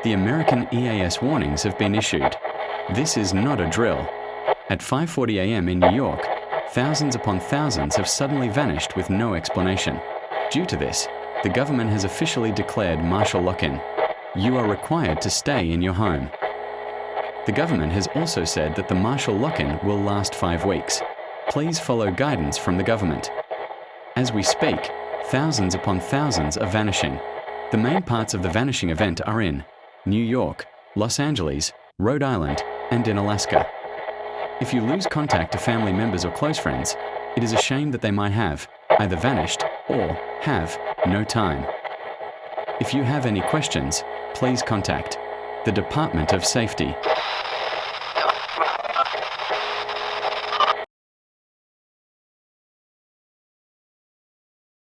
The American EAS warnings have been issued. This is not a drill. At 5:40 a.m. in New York, thousands upon thousands have suddenly vanished with no explanation. Due to this, the government has officially declared martial lock-in. You are required to stay in your home. The government has also said that the martial lock-in will last 5 weeks. Please follow guidance from the government. As we speak, thousands upon thousands are vanishing. The main parts of the vanishing event are in New York, Los Angeles, Rhode Island, and in Alaska. If you lose contact to family members or close friends, it is a shame that they might have either vanished or have no time. If you have any questions, please contact the Department of Safety.